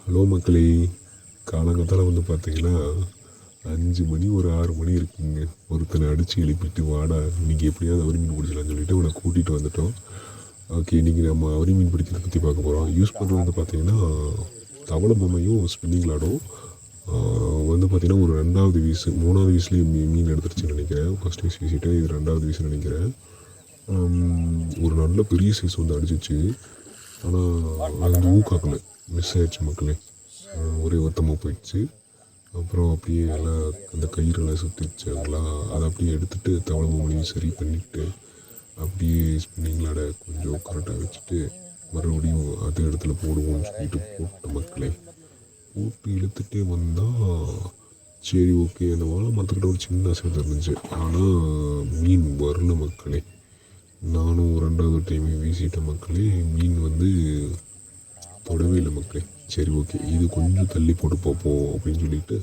Hello மக்களே, காலங்காத்தால வந்து பார்த்தீங்கன்னா 5 மணி ஒரு 6 மணி இருக்குங்க. ஒருத்தனை அடித்து எழுப்பிட்டு வாடா இன்றைக்கி எப்படியாவது அவரி மீன் பிடிச்சலான்னு சொல்லிட்டு அவனை கூட்டிகிட்டு வந்துட்டோம். ஓகே, இன்றைக்கி நம்ம அவரி மீன் பிடிக்கிறத பற்றி பார்க்க போகிறோம். யூஸ் பண்ணுறது வந்து பார்த்திங்கன்னா தவளை பொம்மையும் ஸ்பின்னிங் லாடும். வந்து பார்த்திங்கன்னா ஒரு 2வது வீசு 3வது வீஸ்லேயே மீன் எடுத்துருச்சுன்னு நினைக்கிறேன். ஃபஸ்ட் வீஸ் வீசிட்டு இது 2வது வீசுன்னு நினைக்கிறேன். ஒரு நல்ல பெரிய சைஸ் வந்து அடிச்சிச்சு. ஆனால் அது வந்து ஊக்காக்கலை, மிஸ் ஆகிடுச்சு மக்களே. ஒரே ஒத்தமாக போயிடுச்சு. அப்புறம் அப்படியே எல்லாம் அந்த கயிறெல்லாம் சுற்றிச்சாங்களா, அதை அப்படியே எடுத்துகிட்டு தவளை பொம்மையும் சரி பண்ணிவிட்டு அப்படியே ஸ்பின்னிங்களாட கொஞ்சம் கரெக்டாக வச்சுட்டு மறுபடியும் அதே இடத்துல போடுவோம்னு சொல்லிட்டு போட்ட மக்களே. போட்டு இழுத்துட்டே வந்தால் சரி ஓகே, அந்த வாழை மரத்துக்கிட்ட ஒரு சின்ன அசைவு இருந்துச்சு. ஆனால் மீன் வரல மக்களே. நானும் 2வது டைமே வீசிட்ட மக்களே. மீன் வந்து தொடவே இல்லை மக்களே. சரி ஓகே, இது கொஞ்சம் தள்ளி போட்டு பார்ப்போம் அப்படின்னு சொல்லிட்டு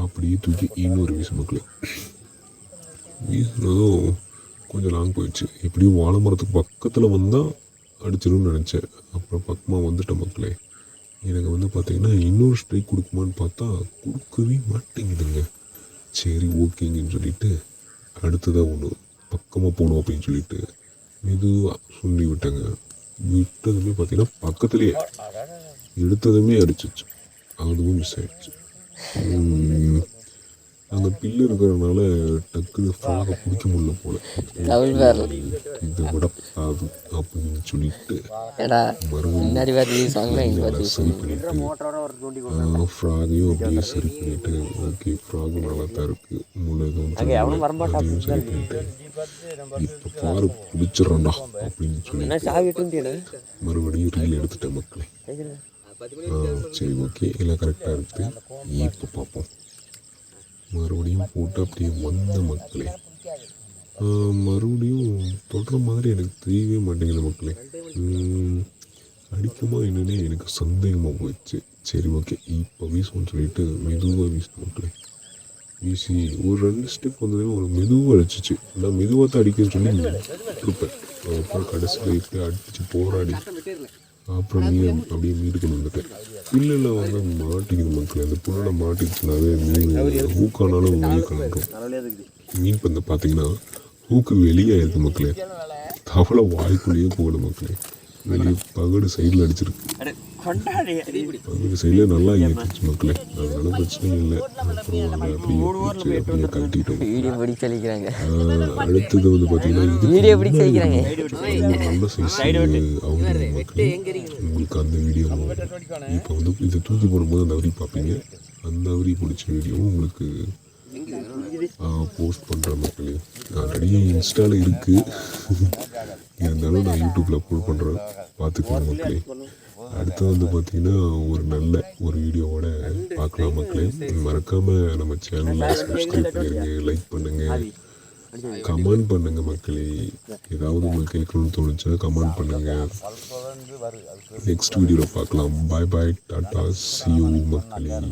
அப்படியே தூக்கி இன்னொரு வீசு மக்களே. வீசினதும் கொஞ்சம் லாங் போயிடுச்சு. எப்படியும் வாழை மரத்துக்கு பக்கத்தில் வந்தால் அடிச்சிடும்னு நினச்சேன். அப்புறம் பக்கமாக வந்துட்டேன் மக்களே. எனக்கு வந்து பார்த்திங்கன்னா இன்னொரு ஸ்ட்ரைக் கொடுக்குமான்னு பார்த்தா கொடுக்கவே மாட்டேங்குதுங்க. சரி ஓகேங்கன்னு சொல்லிட்டு அடுத்ததாக ஒன்று பக்கமாக போகணும் அப்படின்னு சொல்லிட்டு மெதுவாக சுண்டி விட்டேங்க. விட்டதுமே பார்த்திங்கன்னா பக்கத்துலேயே எடுத்ததுமே அடிச்சிச்சு. அதுவும் மிஸ் ஆகிடுச்சு. அந்த பில்லு இருக்கிறதுனால டக்குன்னு ஃப்ராகை பிடிக்க முடியல போல. இதை விட அது அப்படின்னு சொல்லிட்டு மறுபடியும் சரி பண்ணிட்டு ஃப்ராகையும் அப்படியே சரி பண்ணிட்டு ஓகே ஃப்ராகும் நல்லா தான் இருக்குது, முள்ள எதுவும் அதையும் சரி பண்ணிட்டு இப்போ பாரு பிடிச்சிடறேன்டா அப்படின்னு சொல்லிட்டு மறுபடியும் ரீல் எடுத்துட்டேன் மக்களே. சரி ஓகே, எல்லாம் கரெக்டாக இருக்குது. இப்போ பார்ப்போம். மறுபடியும் போட்டு அப்படியே வந்த மக்களே. மறுபடியும் தொடுற மாதிரி எனக்கு தெரியவே மாட்டேங்குது மக்களே. அடிக்குமா என்னன்னே எனக்கு சந்தேகமாக போயிடுச்சு. சரி ஓகே, இப்போ வீசுவோம்னு சொல்லிட்டு மெதுவாக வீசின மக்களே. வீசி ஒரு 2 ஸ்டெப் வந்ததுமே ஒரு மெதுவாக அடிச்சிச்சு. நான் மெதுவாக தான் அடிக்கன்னு சொல்லி விட்டுருப்பேன். அப்புறம் கடைசியில் இப்படி அடித்து போராடி அப்புறம் மீன் அப்படியே மீடு கொண்டு வந்துட்டேன். பில்லில் வந்து மாட்டிக்குது மக்கள். அந்த புல்லில் மாட்டிச்சுனாவே மீன் ஹூக்கானாலும் வெளியே கலந்துரும். மீன் பந்தை பார்த்தீங்கன்னா ஹூக்கு வெளியே ஆயிருக்கு மக்களே. தவளை வாய்க்குள்ளேயே போகல மக்களே. வெளியே பகடு சைடில் அடிச்சிருக்கு. பகடு சைடில் நல்லா ஏற்றிச்சு மக்களே. அதனால பிரச்சனையும் இல்லை. அப்புறம் அதை அப்படியே கழட்டிட்டோம். அடுத்தது வந்து பார்த்தீங்கன்னா நல்ல சைஸ் அவங்க மக்களே. உங்களுக்கு அந்த வீடியோவும் இப்போ வந்து இதை தூக்கி போடும்போது அந்த அவரி பார்ப்பீங்க. அந்த அவரி பிடிச்ச வீடியோவும் உங்களுக்கு போஸ்ட் பண்ணுற மக்களே. ஆல்ரெடி இன்ஸ்டாவில் இருக்குது, இருந்தாலும் நான் யூடியூப்பில் அப்லோட் பண்ணுறேன், பார்த்துக்கலாம் மக்களே. அடுத்து வந்து பார்த்திங்கன்னா ஒரு நல்ல ஒரு வீடியோவோட பார்க்கலாம் மக்களே. மறக்காமல் நம்ம சேனலில் சப்ஸ்கிரைப் பண்ணிடுங்க, லைக் பண்ணுங்கள், கமெண்ட் பண்ணுங்கள் மக்களே. ஏதாவது உங்களுக்கு கேட்கணும்னு தோணுச்சா கமெண்ட் பண்ணுங்கள். நெக்ஸ்ட் வீடியோவில் பார்க்கலாம். பாய் பாய், டாட்டா, see you மக்களே.